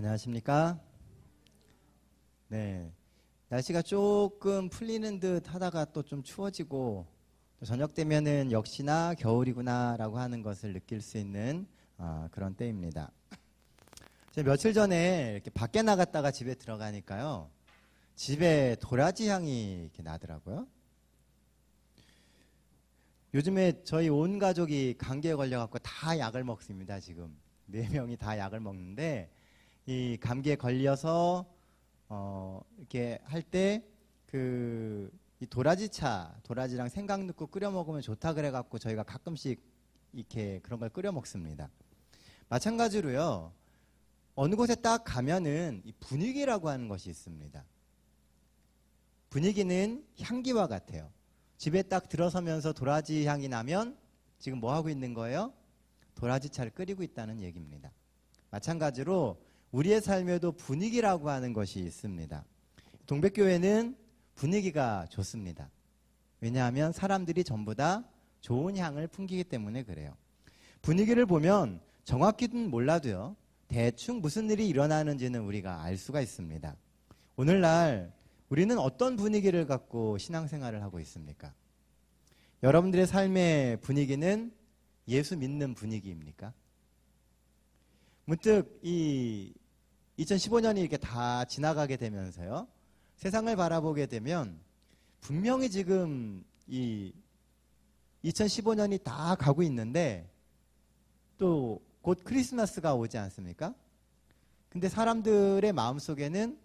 안녕하십니까? 네, 날씨가 조금 풀리는 듯 하다가 또 좀 추워지고 또 저녁 되면은 역시나 겨울이구나라고 하는 것을 느낄 수 있는 그런 때입니다. 제가 며칠 전에 이렇게 밖에 나갔다가 집에 들어가니까요, 집에 도라지 향이 이렇게 나더라고요. 요즘에 저희 온 가족이 감기에 걸려갖고 다 약을 먹습니다. 지금 4명이 다 약을 먹는데, 이 감기에 걸려서 이렇게 할 때 이 도라지랑 생강 넣고 끓여 먹으면 좋다 그래갖고 저희가 가끔씩 이렇게 그런 걸 끓여 먹습니다. 마찬가지로요, 어느 곳에 딱 가면은 이 분위기라고 하는 것이 있습니다. 분위기는 향기와 같아요. 집에 딱 들어서면서 도라지 향이 나면 지금 뭐 하고 있는 거예요? 도라지차를 끓이고 있다는 얘기입니다. 마찬가지로 우리의 삶에도 분위기라고 하는 것이 있습니다. 동백교회는 분위기가 좋습니다. 왜냐하면 사람들이 전부 다 좋은 향을 풍기기 때문에 그래요. 분위기를 보면 정확히는 몰라도요, 대충 무슨 일이 일어나는지는 우리가 알 수가 있습니다. 오늘날 우리는 어떤 분위기를 갖고 신앙생활을 하고 있습니까? 여러분들의 삶의 분위기는 예수 믿는 분위기입니까? 문득 이 2015년이 이렇게 다 지나가게 되면서요, 세상을 바라보게 되면 분명히 지금 이 2015년이 다 가고 있는데 또 곧 크리스마스가 오지 않습니까? 근데 사람들의 마음속에는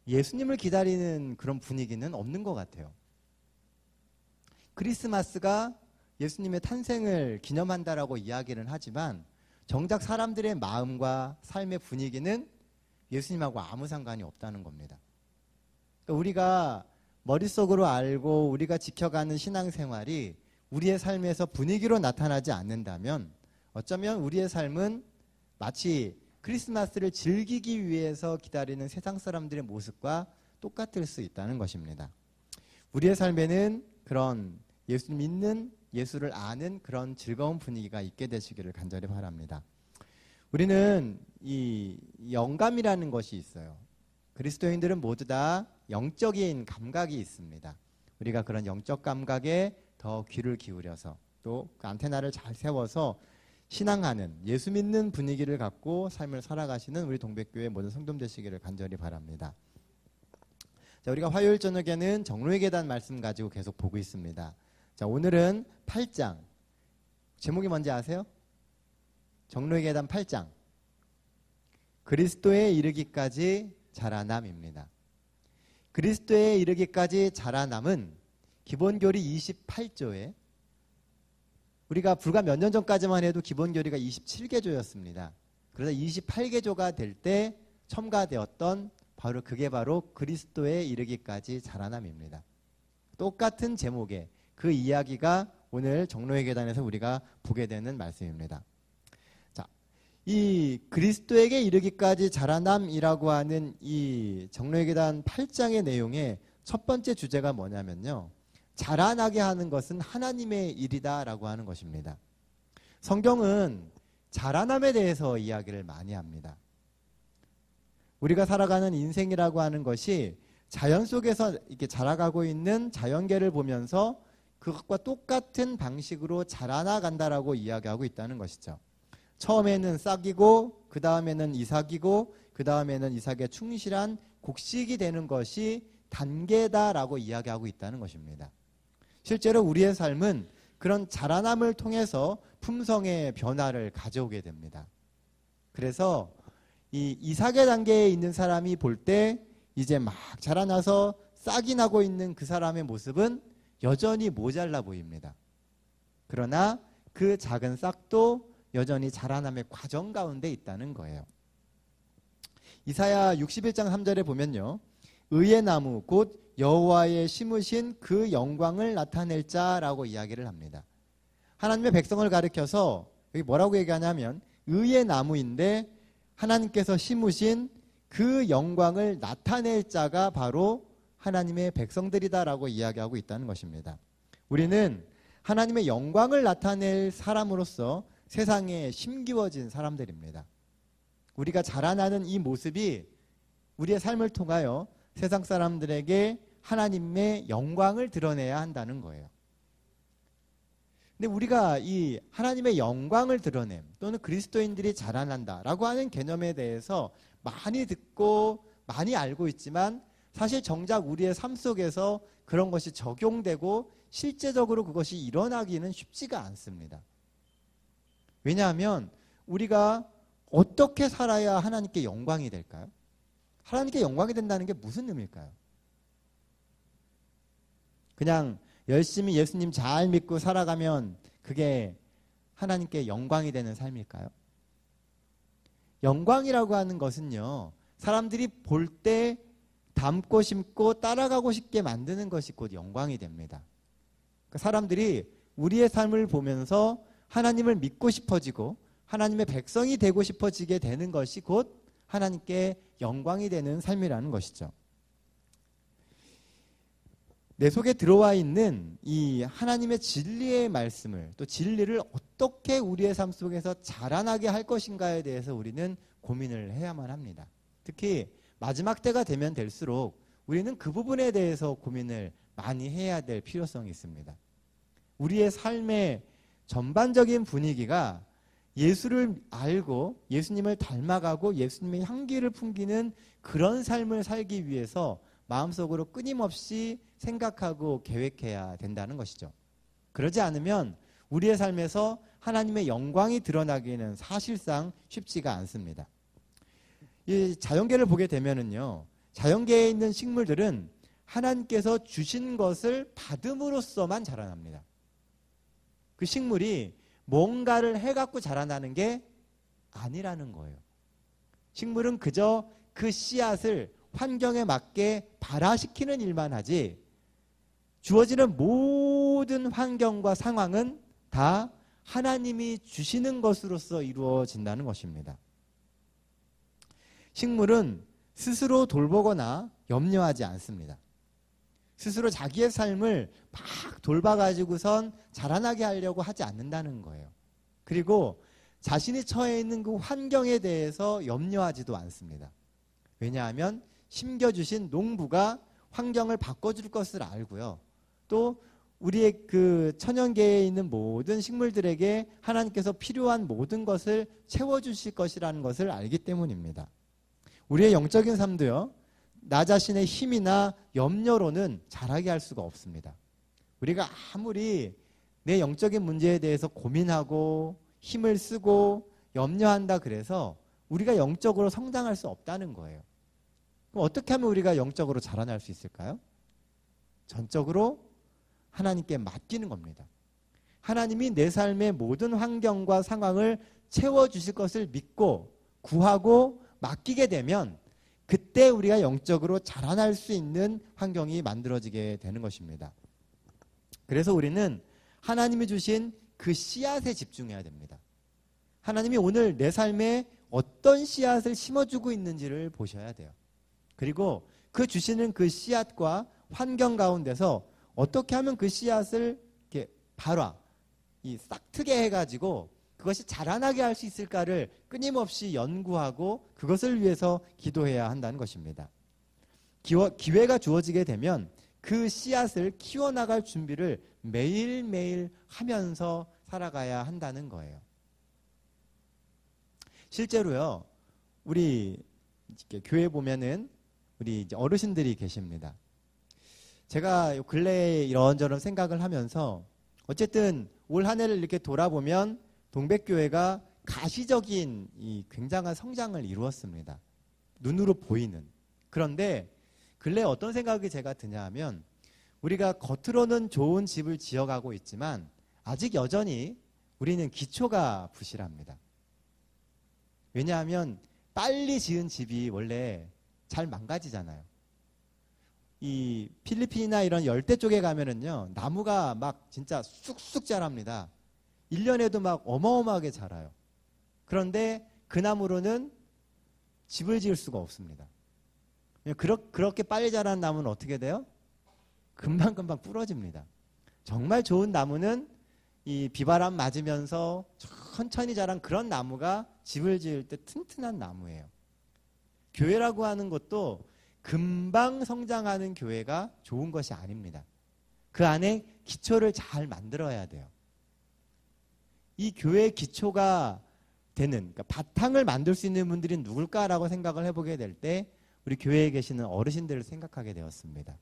예수님을 기다리는 그런 분위기는 없는 것 같아요. 크리스마스가 예수님의 탄생을 기념한다라고 이야기를 하지만 정작 사람들의 마음과 삶의 분위기는 예수님하고 아무 상관이 없다는 겁니다. 그러니까 우리가 머릿속으로 알고 우리가 지켜가는 신앙생활이 우리의 삶에서 분위기로 나타나지 않는다면 어쩌면 우리의 삶은 마치 크리스마스를 즐기기 위해서 기다리는 세상 사람들의 모습과 똑같을 수 있다는 것입니다. 우리의 삶에는 그런 예수를 믿는, 예수를 아는 그런 즐거운 분위기가 있게 되시기를 간절히 바랍니다. 우리는 이 영감이라는 것이 있어요. 그리스도인들은 모두 다 영적인 감각이 있습니다. 우리가 그런 영적 감각에 더 귀를 기울여서 또 그 안테나를 잘 세워서 신앙하는, 예수 믿는 분위기를 갖고 삶을 살아가시는 우리 동백교회 모든 성도님 되시기를 간절히 바랍니다. 자, 우리가 화요일 저녁에는 정로의 계단 말씀 가지고 계속 보고 있습니다. 자, 오늘은 8장. 제목이 뭔지 아세요? 정로의 계단 8장. 그리스도에 이르기까지 자라남입니다. 그리스도에 이르기까지 자라남은 기본교리 28조에 우리가 불과 몇 년 전까지만 해도 기본교리가 27개조였습니다. 그러다 28개조가 될 때 첨가되었던 그게 바로 그리스도에 이르기까지 자라남입니다. 똑같은 제목의 그 이야기가 오늘 정로의 계단에서 우리가 보게 되는 말씀입니다. 자, 이 그리스도에게 이르기까지 자라남이라고 하는 이 정로의 계단 8장의 내용의 첫 번째 주제가 뭐냐면요, 자라나게 하는 것은 하나님의 일이다라고 하는 것입니다. 성경은 자라남에 대해서 이야기를 많이 합니다. 우리가 살아가는 인생이라고 하는 것이 자연 속에서 이렇게 자라가고 있는 자연계를 보면서 그것과 똑같은 방식으로 자라나 간다라고 이야기하고 있다는 것이죠. 처음에는 싹이고 그 다음에는 이삭이고 그 다음에는 이삭에 충실한 곡식이 되는 것이 단계다라고 이야기하고 있다는 것입니다. 실제로 우리의 삶은 그런 자라남을 통해서 품성의 변화를 가져오게 됩니다. 그래서 이 이삭의 단계에 있는 사람이 볼 때 이제 막 자라나서 싹이 나고 있는 그 사람의 모습은 여전히 모자라 보입니다. 그러나 그 작은 싹도 여전히 자라남의 과정 가운데 있다는 거예요. 이사야 61장 3절에 보면요, 의의 나무 곧 여호와의 심으신 그 영광을 나타낼 자라고 이야기를 합니다. 하나님의 백성을 가리켜서 여기 뭐라고 얘기하냐면 의의 나무인데 하나님께서 심으신 그 영광을 나타낼 자가 바로 하나님의 백성들이다라고 이야기하고 있다는 것입니다. 우리는 하나님의 영광을 나타낼 사람으로서 세상에 심기워진 사람들입니다. 우리가 자라나는 이 모습이 우리의 삶을 통하여 세상 사람들에게 하나님의 영광을 드러내야 한다는 거예요. 근데 우리가 이 하나님의 영광을 드러냄 또는 그리스도인들이 자라난다라고 하는 개념에 대해서 많이 듣고 많이 알고 있지만 사실 정작 우리의 삶 속에서 그런 것이 적용되고 실제적으로 그것이 일어나기는 쉽지가 않습니다. 왜냐하면 우리가 어떻게 살아야 하나님께 영광이 될까요? 하나님께 영광이 된다는 게 무슨 의미일까요? 그냥 열심히 예수님 잘 믿고 살아가면 그게 하나님께 영광이 되는 삶일까요? 영광이라고 하는 것은요, 사람들이 볼 때 닮고 싶고 따라가고 싶게 만드는 것이 곧 영광이 됩니다. 그러니까 사람들이 우리의 삶을 보면서 하나님을 믿고 싶어지고 하나님의 백성이 되고 싶어지게 되는 것이 곧 하나님께 영광이 되는 삶이라는 것이죠. 내 속에 들어와 있는 이 하나님의 진리의 말씀을, 또 진리를 어떻게 우리의 삶 속에서 자라나게 할 것인가에 대해서 우리는 고민을 해야만 합니다. 특히 마지막 때가 되면 될수록 우리는 그 부분에 대해서 고민을 많이 해야 될 필요성이 있습니다. 우리의 삶의 전반적인 분위기가 예수를 알고 예수님을 닮아가고 예수님의 향기를 풍기는 그런 삶을 살기 위해서 마음속으로 끊임없이 생각하고 계획해야 된다는 것이죠. 그러지 않으면 우리의 삶에서 하나님의 영광이 드러나기는 사실상 쉽지가 않습니다. 이 자연계를 보게 되면은요, 자연계에 있는 식물들은 하나님께서 주신 것을 받음으로써만 자라납니다. 그 식물이 뭔가를 해갖고 자라나는 게 아니라는 거예요. 식물은 그저 그 씨앗을 환경에 맞게 발화시키는 일만 하지 주어지는 모든 환경과 상황은 다 하나님이 주시는 것으로서 이루어진다는 것입니다. 식물은 스스로 돌보거나 염려하지 않습니다. 스스로 자기의 삶을 막 돌봐가지고선 자라나게 하려고 하지 않는다는 거예요. 그리고 자신이 처해 있는 그 환경에 대해서 염려하지도 않습니다. 왜냐하면 심겨주신 농부가 환경을 바꿔줄 것을 알고요. 또 우리의 그 천연계에 있는 모든 식물들에게 하나님께서 필요한 모든 것을 채워주실 것이라는 것을 알기 때문입니다. 우리의 영적인 삶도요, 나 자신의 힘이나 염려로는 자라게 할 수가 없습니다. 우리가 아무리 내 영적인 문제에 대해서 고민하고 힘을 쓰고 염려한다 그래서 우리가 영적으로 성장할 수 없다는 거예요. 그럼 어떻게 하면 우리가 영적으로 자라날 수 있을까요? 전적으로 하나님께 맡기는 겁니다. 하나님이 내 삶의 모든 환경과 상황을 채워주실 것을 믿고 구하고 맡기게 되면 그때 우리가 영적으로 자라날 수 있는 환경이 만들어지게 되는 것입니다. 그래서 우리는 하나님이 주신 그 씨앗에 집중해야 됩니다. 하나님이 오늘 내 삶에 어떤 씨앗을 심어주고 있는지를 보셔야 돼요. 그리고 그 주시는 그 씨앗과 환경 가운데서 어떻게 하면 그 씨앗을 이렇게 싹트게 해가지고 그것이 자라나게 할 수 있을까를 끊임없이 연구하고 그것을 위해서 기도해야 한다는 것입니다. 기회가 주어지게 되면 그 씨앗을 키워나갈 준비를 매일매일 하면서 살아가야 한다는 거예요. 실제로요, 우리 교회 보면은 우리 이제 어르신들이 계십니다. 제가 근래에 이런저런 생각을 하면서 어쨌든 올 한 해를 이렇게 돌아보면 동백교회가 가시적인 이 굉장한 성장을 이루었습니다. 눈으로 보이는. 그런데 근래 어떤 생각이 제가 드냐 하면 우리가 겉으로는 좋은 집을 지어가고 있지만 아직 여전히 우리는 기초가 부실합니다. 왜냐하면 빨리 지은 집이 원래 잘 망가지잖아요. 이 필리핀이나 이런 열대 쪽에 가면은요, 나무가 막 진짜 쑥쑥 자랍니다. 1년에도 막 어마어마하게 자라요. 그런데 그 나무로는 집을 지을 수가 없습니다. 그렇게 빨리 자라는 나무는 어떻게 돼요? 금방금방 부러집니다. 정말 좋은 나무는 이 비바람 맞으면서 천천히 자란 그런 나무가 집을 지을 때 튼튼한 나무예요. 교회라고 하는 것도 금방 성장하는 교회가 좋은 것이 아닙니다. 그 안에 기초를 잘 만들어야 돼요. 이 교회의 기초가 되는, 그러니까 바탕을 만들 수 있는 분들이 누굴까라고 생각을 해보게 될 때 우리 교회에 계시는 어르신들을 생각하게 되었습니다.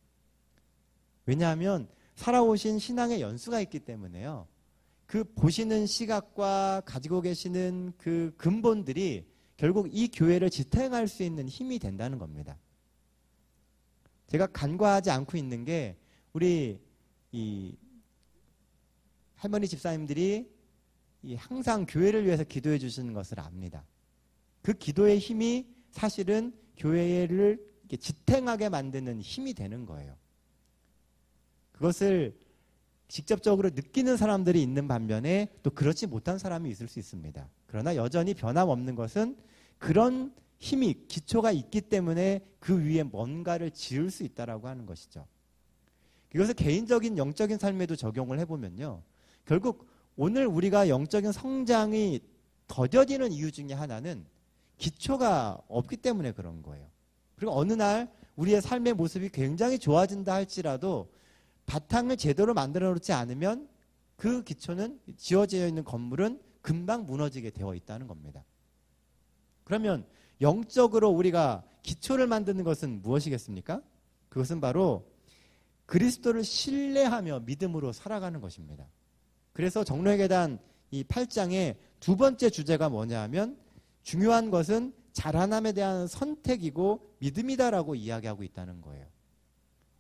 왜냐하면 살아오신 신앙의 연수가 있기 때문에요. 그 보시는 시각과 가지고 계시는 그 근본들이 결국 이 교회를 지탱할 수 있는 힘이 된다는 겁니다. 제가 간과하지 않고 있는 게 우리 이 할머니 집사님들이 항상 교회를 위해서 기도해 주시는 것을 압니다. 그 기도의 힘이 사실은 교회를 지탱하게 만드는 힘이 되는 거예요. 그것을 직접적으로 느끼는 사람들이 있는 반면에 또 그렇지 못한 사람이 있을 수 있습니다. 그러나 여전히 변함없는 것은 그런 힘이 기초가 있기 때문에 그 위에 뭔가를 지을 수 있다라고 하는 것이죠. 이것을 개인적인 영적인 삶에도 적용을 해보면요. 결국 오늘 우리가 영적인 성장이 더뎌지는 이유 중에 하나는 기초가 없기 때문에 그런 거예요. 그리고 어느 날 우리의 삶의 모습이 굉장히 좋아진다 할지라도 바탕을 제대로 만들어 놓지 않으면 그 기초는 지어져 있는 건물은 금방 무너지게 되어 있다는 겁니다. 그러면 영적으로 우리가 기초를 만드는 것은 무엇이겠습니까? 그것은 바로 그리스도를 신뢰하며 믿음으로 살아가는 것입니다. 그래서 정로의 계단 이 8장의 두 번째 주제가 뭐냐 하면 중요한 것은 자라남에 대한 선택이고 믿음이다라고 이야기하고 있다는 거예요.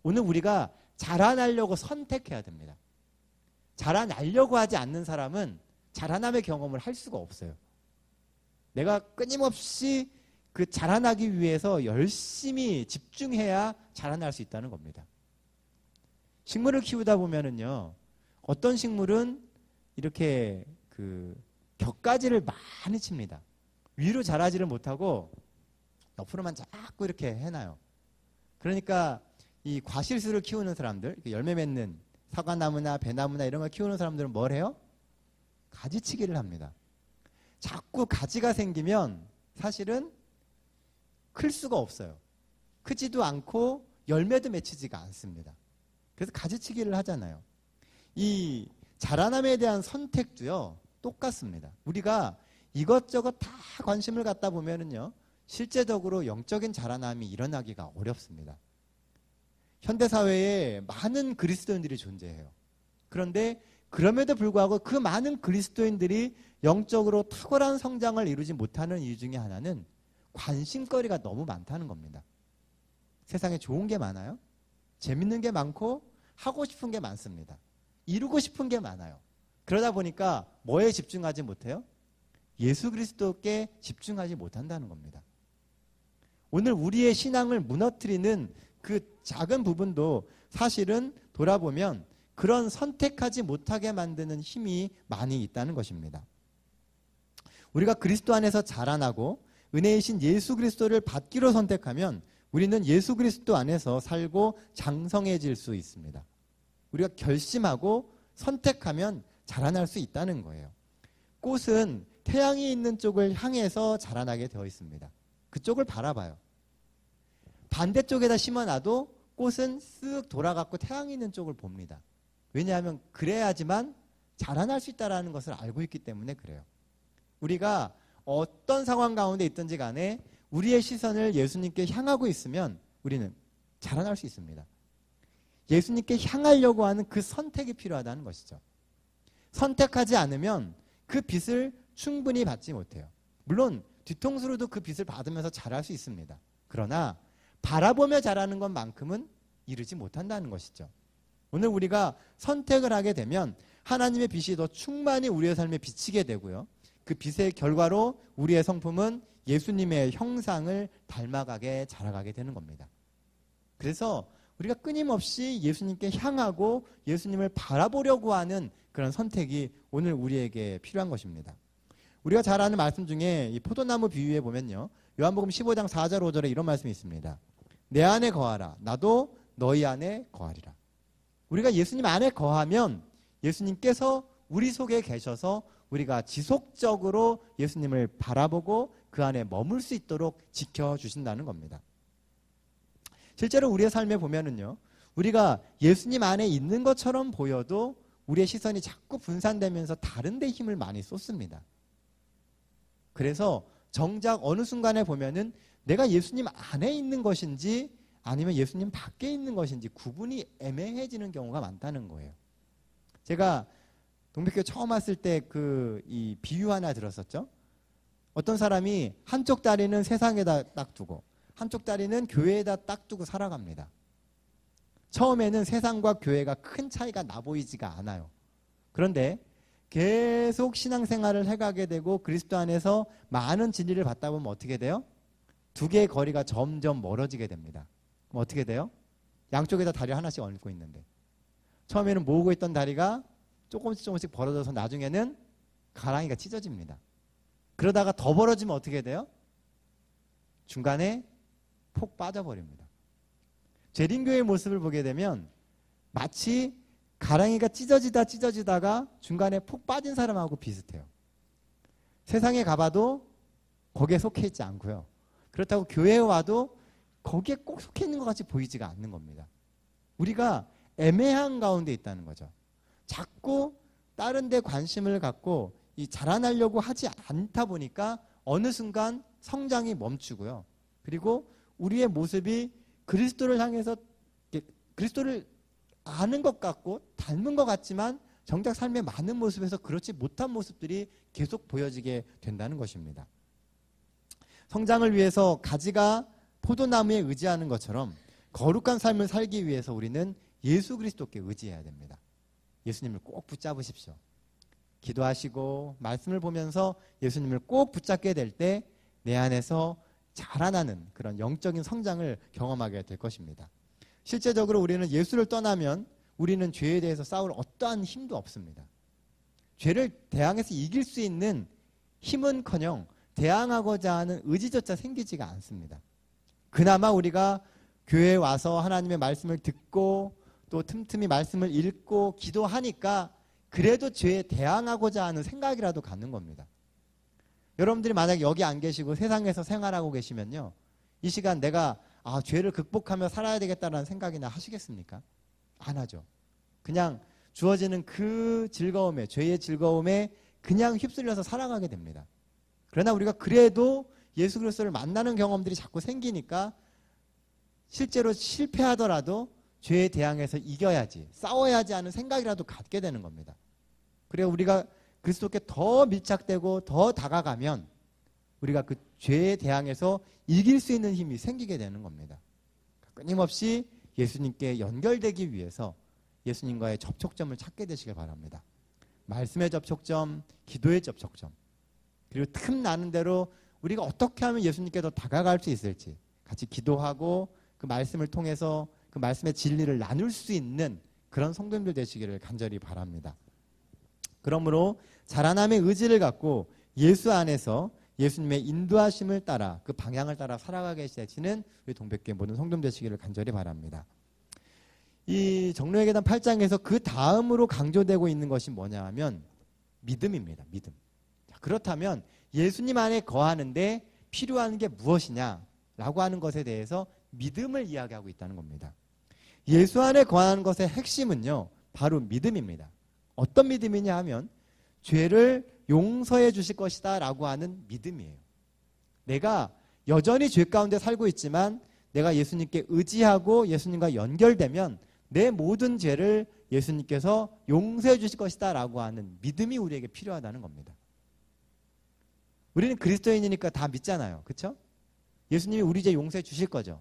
오늘 우리가 자라나려고 선택해야 됩니다. 자라나려고 하지 않는 사람은 자라남의 경험을 할 수가 없어요. 내가 끊임없이 그 자라나기 위해서 열심히 집중해야 자라날 수 있다는 겁니다. 식물을 키우다 보면은요, 어떤 식물은 이렇게 그 격가지를 많이 칩니다. 위로 자라지를 못하고 옆으로만 자꾸 이렇게 해놔요. 그러니까 이 과실수를 키우는 사람들, 열매 맺는 사과나무나 배나무나 이런 걸 키우는 사람들은 뭘 해요? 가지치기를 합니다. 자꾸 가지가 생기면 사실은 클 수가 없어요. 크지도 않고 열매도 맺히지가 않습니다. 그래서 가지치기를 하잖아요. 이 자라남에 대한 선택도요, 똑같습니다. 우리가 이것저것 다 관심을 갖다 보면은요, 실제적으로 영적인 자라남이 일어나기가 어렵습니다. 현대사회에 많은 그리스도인들이 존재해요. 그런데 그럼에도 불구하고 그 많은 그리스도인들이 영적으로 탁월한 성장을 이루지 못하는 이유 중에 하나는 관심거리가 너무 많다는 겁니다. 세상에 좋은 게 많아요. 재밌는 게 많고 하고 싶은 게 많습니다. 이루고 싶은 게 많아요. 그러다 보니까 뭐에 집중하지 못해요? 예수 그리스도께 집중하지 못한다는 겁니다. 오늘 우리의 신앙을 무너뜨리는 그 작은 부분도 사실은 돌아보면 그런 선택하지 못하게 만드는 힘이 많이 있다는 것입니다. 우리가 그리스도 안에서 자라나고 은혜이신 예수 그리스도를 받기로 선택하면 우리는 예수 그리스도 안에서 살고 장성해질 수 있습니다. 우리가 결심하고 선택하면 자라날 수 있다는 거예요. 꽃은 태양이 있는 쪽을 향해서 자라나게 되어 있습니다. 그쪽을 바라봐요. 반대쪽에다 심어놔도 꽃은 쓱 돌아가고 태양이 있는 쪽을 봅니다. 왜냐하면 그래야지만 자라날 수 있다는 것을 알고 있기 때문에 그래요. 우리가 어떤 상황 가운데 있든지 간에 우리의 시선을 예수님께 향하고 있으면 우리는 자라날 수 있습니다. 예수님께 향하려고 하는 그 선택이 필요하다는 것이죠. 선택하지 않으면 그 빛을 충분히 받지 못해요. 물론 뒤통수로도 그 빛을 받으면서 자랄 수 있습니다. 그러나 바라보며 자라는 것만큼은 이루지 못한다는 것이죠. 오늘 우리가 선택을 하게 되면 하나님의 빛이 더 충만히 우리의 삶에 비치게 되고요. 그 빛의 결과로 우리의 성품은 예수님의 형상을 닮아가게 자라가게 되는 겁니다. 그래서 우리가 끊임없이 예수님께 향하고 예수님을 바라보려고 하는 그런 선택이 오늘 우리에게 필요한 것입니다. 우리가 잘 아는 말씀 중에 이 포도나무 비유에 보면요, 요한복음 15장 4절 5절에 이런 말씀이 있습니다. 내 안에 거하라. 나도 너희 안에 거하리라. 우리가 예수님 안에 거하면 예수님께서 우리 속에 계셔서 우리가 지속적으로 예수님을 바라보고 그 안에 머물 수 있도록 지켜주신다는 겁니다. 실제로 우리의 삶에 보면은요, 우리가 예수님 안에 있는 것처럼 보여도 우리의 시선이 자꾸 분산되면서 다른 데 힘을 많이 쏟습니다. 그래서 정작 어느 순간에 보면은 내가 예수님 안에 있는 것인지 아니면 예수님 밖에 있는 것인지 구분이 애매해지는 경우가 많다는 거예요. 제가 동백교회 처음 왔을 때 이 비유 하나 들었었죠. 어떤 사람이 한쪽 다리는 세상에다 딱 두고 한쪽 다리는 교회에다 딱 두고 살아갑니다. 처음에는 세상과 교회가 큰 차이가 나 보이지가 않아요. 그런데 계속 신앙생활을 해가게 되고 그리스도 안에서 많은 진리를 받다 보면 어떻게 돼요? 두 개의 거리가 점점 멀어지게 됩니다. 그럼 어떻게 돼요? 양쪽에다 다리 하나씩 얹고 있는데 처음에는 모으고 있던 다리가 조금씩 벌어져서 나중에는 가랑이가 찢어집니다. 그러다가 더 벌어지면 어떻게 돼요? 중간에 폭 빠져버립니다. 재림교회의 모습을 보게 되면 마치 가랑이가 찢어지다가 중간에 폭 빠진 사람하고 비슷해요. 세상에 가봐도 거기에 속해 있지 않고요. 그렇다고 교회에 와도 거기에 꼭 속해 있는 것 같이 보이지가 않는 겁니다. 우리가 애매한 가운데 있다는 거죠. 자꾸 다른 데 관심을 갖고 자라나려고 하지 않다 보니까 어느 순간 성장이 멈추고요. 그리고 우리의 모습이 그리스도를 향해서 그리스도를 아는 것 같고 닮은 것 같지만 정작 삶의 많은 모습에서 그렇지 못한 모습들이 계속 보여지게 된다는 것입니다. 성장을 위해서 가지가 포도나무에 의지하는 것처럼 거룩한 삶을 살기 위해서 우리는 예수 그리스도께 의지해야 됩니다. 예수님을 꼭 붙잡으십시오. 기도하시고 말씀을 보면서 예수님을 꼭 붙잡게 될 때 내 안에서 자라나는 그런 영적인 성장을 경험하게 될 것입니다. 실제적으로 우리는 예수를 떠나면 우리는 죄에 대해서 싸울 어떠한 힘도 없습니다. 죄를 대항해서 이길 수 있는 힘은커녕 대항하고자 하는 의지조차 생기지가 않습니다. 그나마 우리가 교회에 와서 하나님의 말씀을 듣고 또 틈틈이 말씀을 읽고 기도하니까 그래도 죄에 대항하고자 하는 생각이라도 갖는 겁니다. 여러분들이 만약 여기 안 계시고 세상에서 생활하고 계시면요, 이 시간 내가 죄를 극복하며 살아야 되겠다는 생각이나 하시겠습니까? 안 하죠. 그냥 주어지는 그 즐거움에, 죄의 즐거움에 그냥 휩쓸려서 살아가게 됩니다. 그러나 우리가 그래도 예수 그리스도를 만나는 경험들이 자꾸 생기니까 실제로 실패하더라도 죄에 대항해서 이겨야지, 싸워야지 하는 생각이라도 갖게 되는 겁니다. 그래야 우리가 그리스도께 더 밀착되고 더 다가가면 우리가 그 죄에 대항해서 이길 수 있는 힘이 생기게 되는 겁니다. 끊임없이 예수님께 연결되기 위해서 예수님과의 접촉점을 찾게 되시길 바랍니다. 말씀의 접촉점, 기도의 접촉점, 그리고 틈나는 대로 우리가 어떻게 하면 예수님께 더 다가갈 수 있을지 같이 기도하고 그 말씀을 통해서 그 말씀의 진리를 나눌 수 있는 그런 성도님들 되시기를 간절히 바랍니다. 그러므로 자라남의 의지를 갖고 예수 안에서 예수님의 인도하심을 따라 그 방향을 따라 살아가게 되시는 우리 동백교회 모든 성도님 되시기를 간절히 바랍니다. 이 정로의 계단 8장에서 그 다음으로 강조되고 있는 것이 뭐냐 하면 믿음입니다. 믿음. 자, 그렇다면 예수님 안에 거하는데 필요한 게 무엇이냐라고 하는 것에 대해서 믿음을 이야기하고 있다는 겁니다. 예수 안에 거하는 것의 핵심은요, 바로 믿음입니다. 어떤 믿음이냐 하면 죄를 용서해 주실 것이다 라고 하는 믿음이에요. 내가 여전히 죄 가운데 살고 있지만 내가 예수님께 의지하고 예수님과 연결되면 내 모든 죄를 예수님께서 용서해 주실 것이다 라고 하는 믿음이 우리에게 필요하다는 겁니다. 우리는 그리스도인이니까 다 믿잖아요. 그렇죠? 예수님이 우리 죄 용서해 주실 거죠.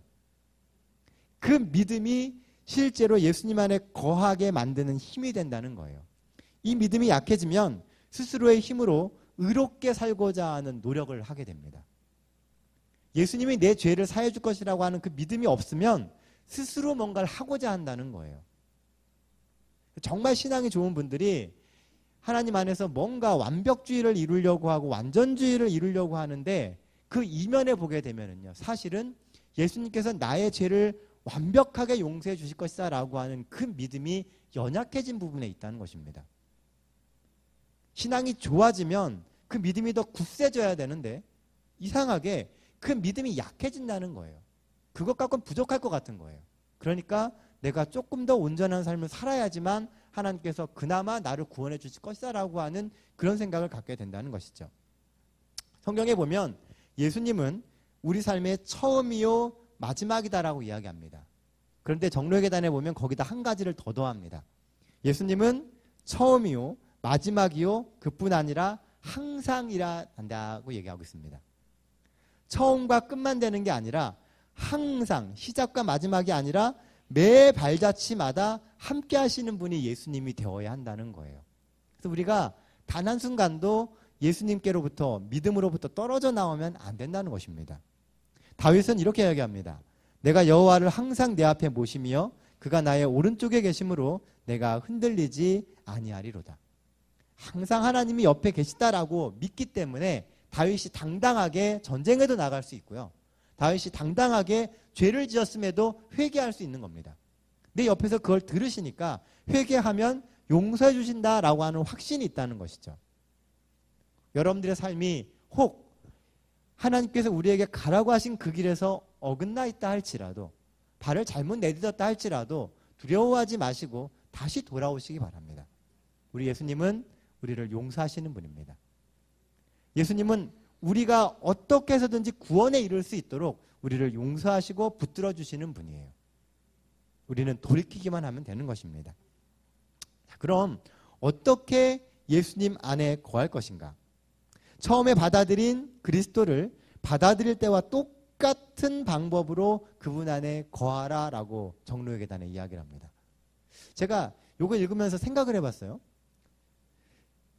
그 믿음이 실제로 예수님 안에 거하게 만드는 힘이 된다는 거예요. 이 믿음이 약해지면 스스로의 힘으로 의롭게 살고자 하는 노력을 하게 됩니다. 예수님이 내 죄를 사해 줄 것이라고 하는 그 믿음이 없으면 스스로 뭔가를 하고자 한다는 거예요. 정말 신앙이 좋은 분들이 하나님 안에서 뭔가 완벽주의를 이루려고 하고 완전주의를 이루려고 하는데 그 이면에 보게 되면은요, 사실은 예수님께서 나의 죄를 완벽하게 용서해 주실 것이다 라고 하는 그 믿음이 연약해진 부분에 있다는 것입니다. 신앙이 좋아지면 그 믿음이 더 굳세져야 되는데 이상하게 그 믿음이 약해진다는 거예요. 그것 갖고는 부족할 것 같은 거예요. 그러니까 내가 조금 더 온전한 삶을 살아야지만 하나님께서 그나마 나를 구원해 주실 것이다라고 하는 그런 생각을 갖게 된다는 것이죠. 성경에 보면 예수님은 우리 삶의 처음이요 마지막이다라고 이야기합니다. 그런데 정로의 계단에 보면 거기다 한 가지를 더 더합니다. 예수님은 처음이요 마지막이요 그뿐 아니라 항상이라 한다고 얘기하고 있습니다. 처음과 끝만 되는 게 아니라 항상 시작과 마지막이 아니라 매 발자취마다 함께 하시는 분이 예수님이 되어야 한다는 거예요. 그래서 우리가 단 한순간도 예수님께로부터 믿음으로부터 떨어져 나오면 안 된다는 것입니다. 다윗은 이렇게 이야기합니다. 내가 여호와를 항상 내 앞에 모시며 그가 나의 오른쪽에 계심으로 내가 흔들리지 아니하리로다. 항상 하나님이 옆에 계시다라고 믿기 때문에 다윗이 당당하게 전쟁에도 나갈 수 있고요. 다윗이 당당하게 죄를 지었음에도 회개할 수 있는 겁니다. 내 옆에서 그걸 들으시니까 회개하면 용서해 주신다라고 하는 확신이 있다는 것이죠. 여러분들의 삶이 혹 하나님께서 우리에게 가라고 하신 그 길에서 어긋나 있다 할지라도 발을 잘못 내딛었다 할지라도 두려워하지 마시고 다시 돌아오시기 바랍니다. 우리 예수님은 우리를 용서하시는 분입니다. 예수님은 우리가 어떻게 해서든지 구원에 이를 수 있도록 우리를 용서하시고 붙들어 주시는 분이에요. 우리는 돌이키기만 하면 되는 것입니다. 그럼 어떻게 예수님 안에 거할 것인가? 처음에 받아들인 그리스도를 받아들일 때와 똑같은 방법으로 그분 안에 거하라라고 정로의 계단에 이야기를 합니다. 제가 이거 읽으면서 생각을 해봤어요.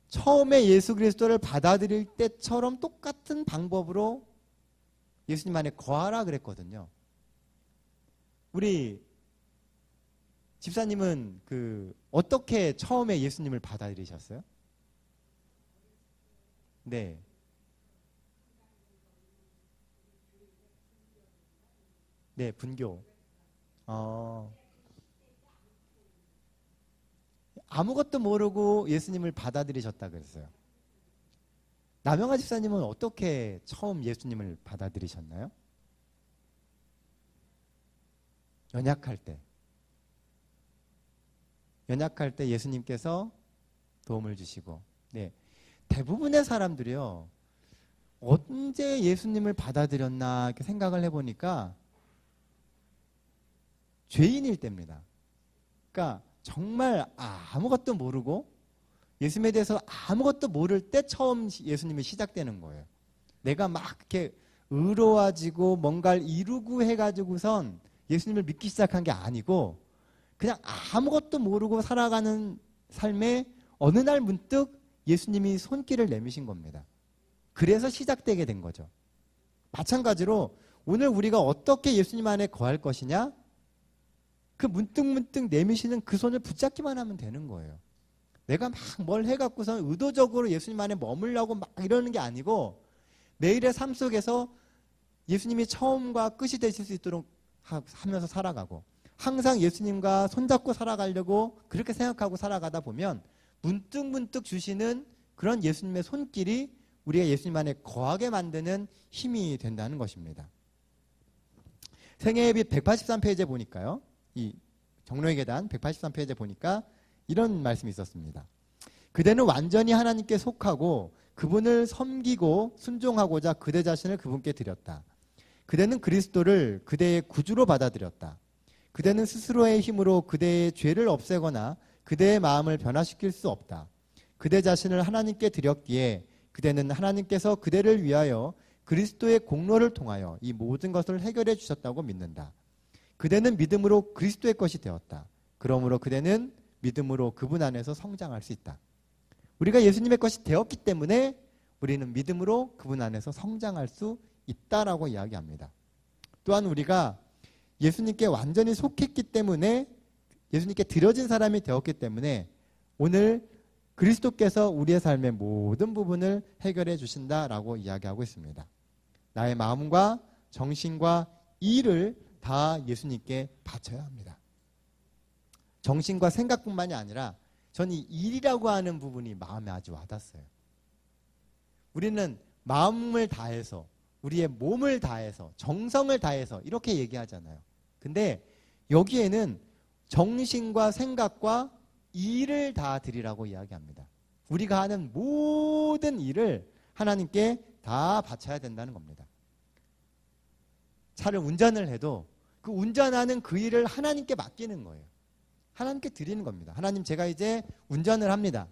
처음에 예수 그리스도를 받아들일 때처럼 똑같은 방법으로 예수님 안에 거하라 그랬거든요. 우리 집사님은 어떻게 처음에 예수님을 받아들이셨어요? 네. 네, 분교. 아무것도 모르고 예수님을 받아들이셨다 그랬어요. 남영아 집사님은 어떻게 처음 예수님을 받아들이셨나요? 연약할 때 예수님께서 도움을 주시고, 네. 대부분의 사람들이요, 언제 예수님을 받아들였나 이렇게 생각을 해보니까 죄인일 때입니다. 그러니까 정말 아무것도 모르고 예수님에 대해서 아무것도 모를 때 처음 예수님이 시작되는 거예요. 내가 막 이렇게 의로워지고 뭔가를 이루고 해가지고선 예수님을 믿기 시작한 게 아니고 그냥 아무것도 모르고 살아가는 삶에 어느 날 문득 예수님이 손길을 내미신 겁니다. 그래서 시작되게 된 거죠. 마찬가지로 오늘 우리가 어떻게 예수님 안에 거할 것이냐? 그 문득문득 내미시는 그 손을 붙잡기만 하면 되는 거예요. 내가 막 뭘 해갖고서 의도적으로 예수님 안에 머물려고 막 이러는 게 아니고 매일의 삶 속에서 예수님이 처음과 끝이 되실 수 있도록 하면서 살아가고 항상 예수님과 손잡고 살아가려고 그렇게 생각하고 살아가다 보면 문득문득 주시는 그런 예수님의 손길이 우리가 예수님 안에 거하게 만드는 힘이 된다는 것입니다. 생애의 빛 183페이지에 보니까요. 이 정로의 계단 183페이지에 보니까 이런 말씀이 있었습니다. 그대는 완전히 하나님께 속하고 그분을 섬기고 순종하고자 그대 자신을 그분께 드렸다. 그대는 그리스도를 그대의 구주로 받아들였다. 그대는 스스로의 힘으로 그대의 죄를 없애거나 그대의 마음을 변화시킬 수 없다. 그대 자신을 하나님께 드렸기에 그대는 하나님께서 그대를 위하여 그리스도의 공로를 통하여 이 모든 것을 해결해 주셨다고 믿는다. 그대는 믿음으로 그리스도의 것이 되었다. 그러므로 그대는 믿음으로 그분 안에서 성장할 수 있다. 우리가 예수님의 것이 되었기 때문에 우리는 믿음으로 그분 안에서 성장할 수 있다라고 이야기합니다. 또한 우리가 예수님께 완전히 속했기 때문에 예수님께 드려진 사람이 되었기 때문에 오늘 그리스도께서 우리의 삶의 모든 부분을 해결해 주신다라고 이야기하고 있습니다. 나의 마음과 정신과 일을 다 예수님께 바쳐야 합니다. 정신과 생각뿐만이 아니라 저는 이 일이라고 하는 부분이 마음에 아주 와닿았어요. 우리는 마음을 다해서, 우리의 몸을 다해서, 정성을 다해서 이렇게 얘기하잖아요. 근데 여기에는 정신과 생각과 일을 다 드리라고 이야기합니다. 우리가 하는 모든 일을 하나님께 다 바쳐야 된다는 겁니다. 차를 운전을 해도 그 운전하는 그 일을 하나님께 맡기는 거예요. 하나님께 드리는 겁니다. 하나님, 제가 이제 운전을 합니다.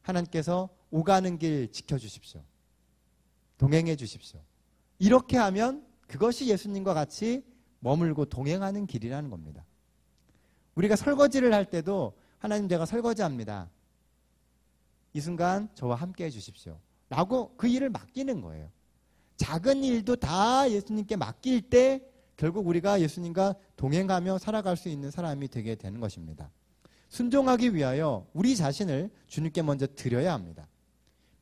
하나님께서 오가는 길 지켜주십시오. 동행해 주십시오. 이렇게 하면 그것이 예수님과 같이 머물고 동행하는 길이라는 겁니다. 우리가 설거지를 할 때도 하나님, 제가 설거지합니다. 이 순간 저와 함께 해주십시오. 라고 그 일을 맡기는 거예요. 작은 일도 다 예수님께 맡길 때 결국 우리가 예수님과 동행하며 살아갈 수 있는 사람이 되게 되는 것입니다. 순종하기 위하여 우리 자신을 주님께 먼저 드려야 합니다.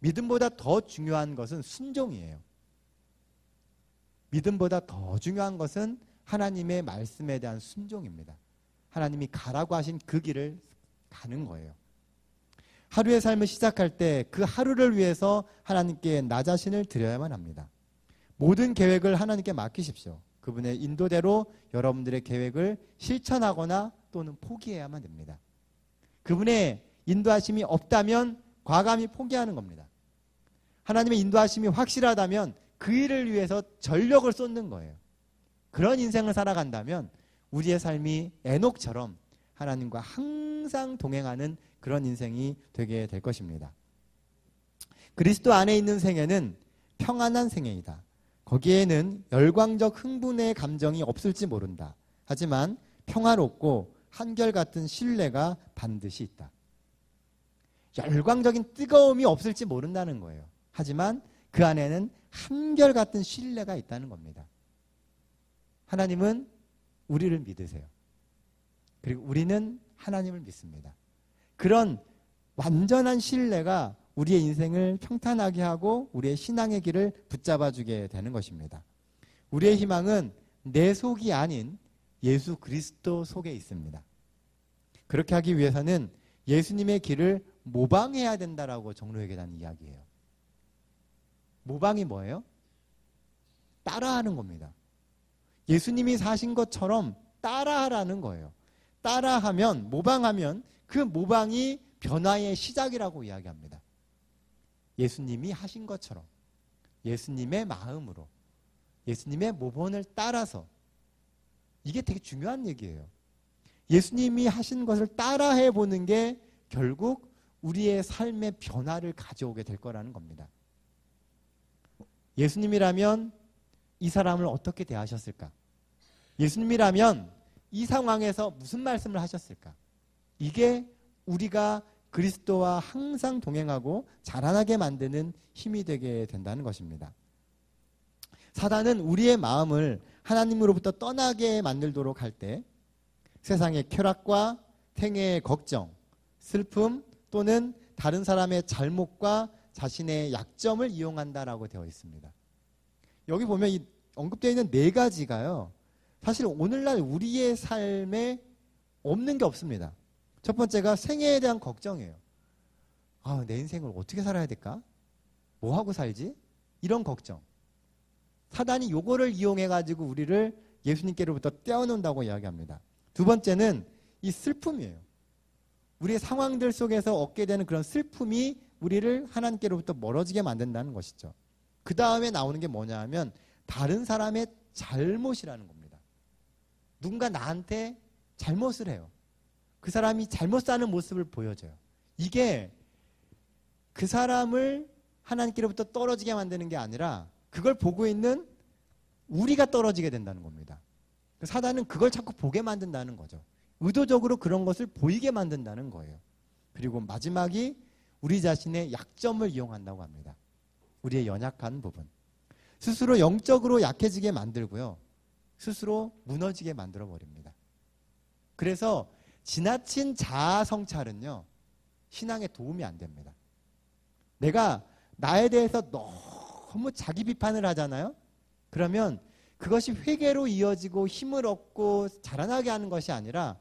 믿음보다 더 중요한 것은 순종이에요. 믿음보다 더 중요한 것은 하나님의 말씀에 대한 순종입니다. 하나님이 가라고 하신 그 길을 가는 거예요. 하루의 삶을 시작할 때 그 하루를 위해서 하나님께 나 자신을 드려야만 합니다. 모든 계획을 하나님께 맡기십시오. 그분의 인도대로 여러분들의 계획을 실천하거나 또는 포기해야만 됩니다. 그분의 인도하심이 없다면 과감히 포기하는 겁니다. 하나님의 인도하심이 확실하다면 그 일을 위해서 전력을 쏟는 거예요. 그런 인생을 살아간다면 우리의 삶이 에녹처럼 하나님과 항상 동행하는 그런 인생이 되게 될 것입니다. 그리스도 안에 있는 생애는 평안한 생애이다. 거기에는 열광적 흥분의 감정이 없을지 모른다. 하지만 평화롭고 한결같은 신뢰가 반드시 있다. 열광적인 뜨거움이 없을지 모른다는 거예요. 하지만 그 안에는 한결같은 신뢰가 있다는 겁니다. 하나님은 우리를 믿으세요. 그리고 우리는 하나님을 믿습니다. 그런 완전한 신뢰가 우리의 인생을 평탄하게 하고 우리의 신앙의 길을 붙잡아주게 되는 것입니다. 우리의 희망은 내 속이 아닌 예수 그리스도 속에 있습니다. 그렇게 하기 위해서는 예수님의 길을 모방해야 된다라고 정로회계단이 이야기해요. 모방이 뭐예요? 따라하는 겁니다. 예수님이 사신 것처럼 따라하라는 거예요. 따라하면, 모방하면 그 모방이 변화의 시작이라고 이야기합니다. 예수님이 하신 것처럼, 예수님의 마음으로, 예수님의 모본을 따라서. 이게 되게 중요한 얘기예요. 예수님이 하신 것을 따라해 보는 게 결국 우리의 삶의 변화를 가져오게 될 거라는 겁니다. 예수님이라면 이 사람을 어떻게 대하셨을까? 예수님이라면 이 상황에서 무슨 말씀을 하셨을까? 이게 우리가 그리스도와 항상 동행하고 자라나게 만드는 힘이 되게 된다는 것입니다. 사단은 우리의 마음을 하나님으로부터 떠나게 만들도록 할 때 세상의 쾌락과 생애의 걱정, 슬픔 또는 다른 사람의 잘못과 자신의 약점을 이용한다라고 되어 있습니다. 여기 보면 이 언급되어 있는 네 가지가요. 사실 오늘날 우리의 삶에 없는 게 없습니다. 첫 번째가 생애에 대한 걱정이에요. 아, 내 인생을 어떻게 살아야 될까? 뭐 하고 살지? 이런 걱정. 사단이 요거를 이용해가지고 우리를 예수님께로부터 떼어놓는다고 이야기합니다. 두 번째는 이 슬픔이에요. 우리의 상황들 속에서 얻게 되는 그런 슬픔이 우리를 하나님께로부터 멀어지게 만든다는 것이죠. 그 다음에 나오는 게 뭐냐 하면 다른 사람의 잘못이라는 겁니다. 누군가 나한테 잘못을 해요. 그 사람이 잘못 사는 모습을 보여줘요. 이게 그 사람을 하나님께로부터 떨어지게 만드는 게 아니라 그걸 보고 있는 우리가 떨어지게 된다는 겁니다. 사단은 그걸 자꾸 보게 만든다는 거죠. 의도적으로 그런 것을 보이게 만든다는 거예요. 그리고 마지막이 우리 자신의 약점을 이용한다고 합니다. 우리의 연약한 부분. 스스로 영적으로 약해지게 만들고요. 스스로 무너지게 만들어버립니다. 그래서 지나친 자아 성찰은요, 신앙에 도움이 안 됩니다. 내가 나에 대해서 너무 자기 비판을 하잖아요. 그러면 그것이 회개로 이어지고 힘을 얻고 자라나게 하는 것이 아니라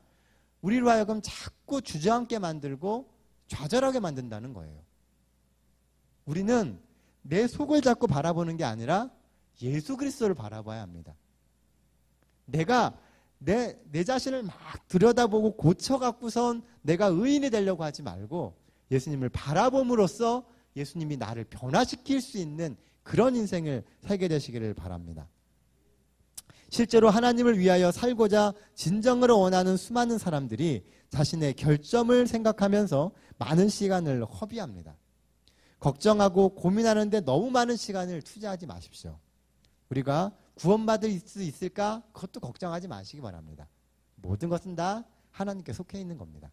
우리로 하여금 자꾸 주저앉게 만들고 좌절하게 만든다는 거예요. 우리는 내 속을 자꾸 바라보는 게 아니라 예수 그리스도를 바라봐야 합니다. 내가 내 자신을 막 들여다보고 고쳐갖고선 내가 의인이 되려고 하지 말고 예수님을 바라봄으로써 예수님이 나를 변화시킬 수 있는 그런 인생을 살게 되시기를 바랍니다. 실제로 하나님을 위하여 살고자 진정으로 원하는 수많은 사람들이 자신의 결점을 생각하면서 많은 시간을 허비합니다. 걱정하고 고민하는데 너무 많은 시간을 투자하지 마십시오. 우리가 구원받을 수 있을까? 그것도 걱정하지 마시기 바랍니다. 모든 것은 다 하나님께 속해 있는 겁니다.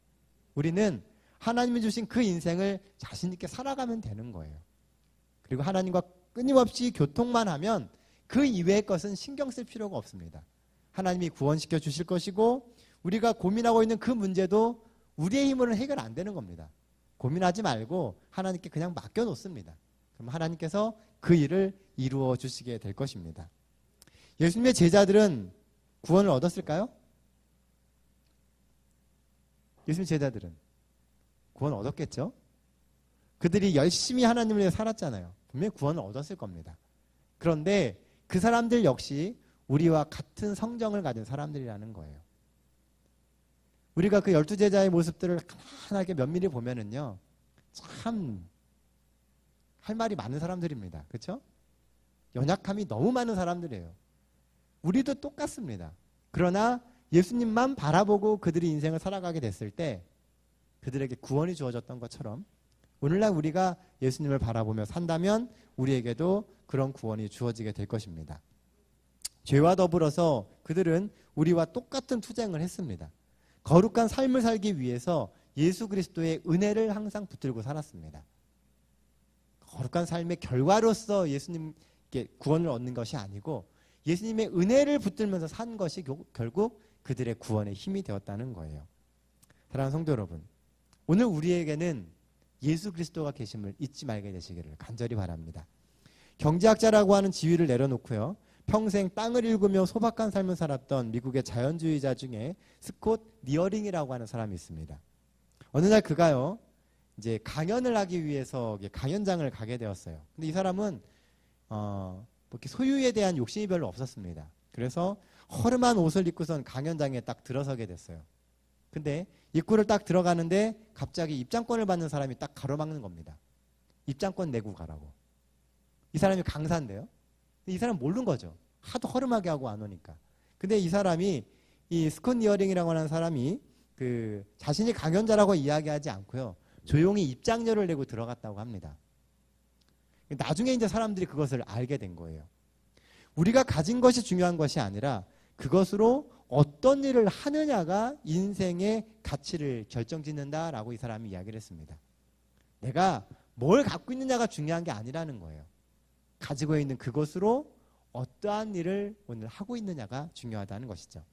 우리는 하나님이 주신 그 인생을 자신 있게 살아가면 되는 거예요. 그리고 하나님과 끊임없이 교통만 하면 그 이외의 것은 신경 쓸 필요가 없습니다. 하나님이 구원시켜 주실 것이고 우리가 고민하고 있는 그 문제도 우리의 힘으로는 해결 안 되는 겁니다. 고민하지 말고 하나님께 그냥 맡겨놓습니다. 그럼 하나님께서 그 일을 이루어 주시게 될 것입니다. 예수님의 제자들은 구원을 얻었을까요? 예수님의 제자들은 구원을 얻었겠죠? 그들이 열심히 하나님을 위해 살았잖아요. 분명히 구원을 얻었을 겁니다. 그런데 그 사람들 역시 우리와 같은 성정을 가진 사람들이라는 거예요. 우리가 그 12제자의 모습들을 하나하게 면밀히 보면은요, 참 할 말이 많은 사람들입니다. 그렇죠? 연약함이 너무 많은 사람들이에요. 우리도 똑같습니다. 그러나 예수님만 바라보고 그들이 인생을 살아가게 됐을 때 그들에게 구원이 주어졌던 것처럼 오늘날 우리가 예수님을 바라보며 산다면 우리에게도 그런 구원이 주어지게 될 것입니다. 죄와 더불어서 그들은 우리와 똑같은 투쟁을 했습니다. 거룩한 삶을 살기 위해서 예수 그리스도의 은혜를 항상 붙들고 살았습니다. 거룩한 삶의 결과로서 예수님께 구원을 얻는 것이 아니고 예수님의 은혜를 붙들면서 산 것이 결국 그들의 구원의 힘이 되었다는 거예요. 사랑하는 성도 여러분, 오늘 우리에게는 예수 그리스도가 계심을 잊지 말게 되시기를 간절히 바랍니다. 경제학자라고 하는 지위를 내려놓고요, 평생 땅을 일구며 소박한 삶을 살았던 미국의 자연주의자 중에 스콧 니어링이라고 하는 사람이 있습니다. 어느 날 그가요, 이제 강연을 하기 위해서 강연장을 가게 되었어요. 근데 이 사람은 이렇게 소유에 대한 욕심이 별로 없었습니다. 그래서 허름한 옷을 입고선 강연장에 딱 들어서게 됐어요. 근데 입구를 딱 들어가는데 갑자기 입장권을 받는 사람이 딱 가로막는 겁니다. 입장권 내고 가라고. 이 사람이 강사인데요. 이 사람 모르는 거죠. 하도 허름하게 하고 안 오니까. 근데 이 사람이, 이 스콧 니어링이라고 하는 사람이 자신이 강연자라고 이야기하지 않고요, 조용히 입장료를 내고 들어갔다고 합니다. 나중에 이제 사람들이 그것을 알게 된 거예요. 우리가 가진 것이 중요한 것이 아니라 그것으로 어떤 일을 하느냐가 인생의 가치를 결정짓는다라고 이 사람이 이야기를 했습니다. 내가 뭘 갖고 있느냐가 중요한 게 아니라는 거예요. 가지고 있는 그것으로 어떠한 일을 오늘 하고 있느냐가 중요하다는 것이죠.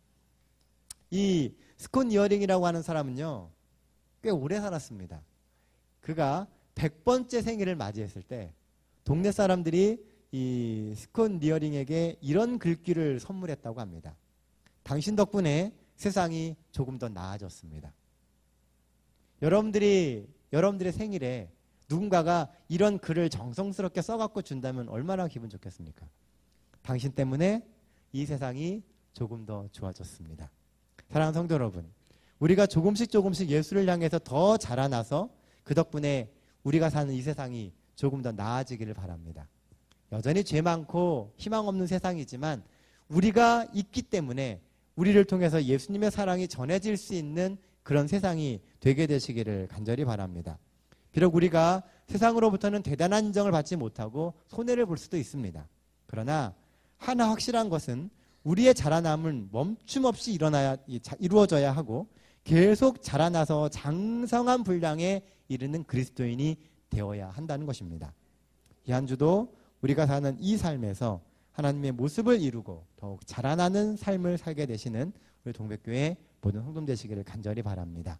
이 스콧 니어링이라고 하는 사람은요, 꽤 오래 살았습니다. 그가 100번째 생일을 맞이했을 때 동네 사람들이 이 스콧 니어링에게 이런 글귀를 선물했다고 합니다. 당신 덕분에 세상이 조금 더 나아졌습니다. 여러분들의 생일에 누군가가 이런 글을 정성스럽게 써갖고 준다면 얼마나 기분 좋겠습니까? 당신 때문에 이 세상이 조금 더 좋아졌습니다. 사랑하는 성도 여러분, 우리가 조금씩 예수를 향해서 더 자라나서 그 덕분에 우리가 사는 이 세상이 조금 더 나아지기를 바랍니다. 여전히 죄 많고 희망 없는 세상이지만 우리가 있기 때문에 우리를 통해서 예수님의 사랑이 전해질 수 있는 그런 세상이 되게 되시기를 간절히 바랍니다. 비록 우리가 세상으로부터는 대단한 인정을 받지 못하고 손해를 볼 수도 있습니다. 그러나 하나 확실한 것은 우리의 자라남은 멈춤 없이 이루어져야 하고 계속 자라나서 장성한 분량에 이르는 그리스도인이 되어야 한다는 것입니다. 이 한 주도 우리가 사는 이 삶에서 하나님의 모습을 이루고 더욱 자라나는 삶을 살게 되시는 우리 동백교회 모든 성도 되시기를 간절히 바랍니다.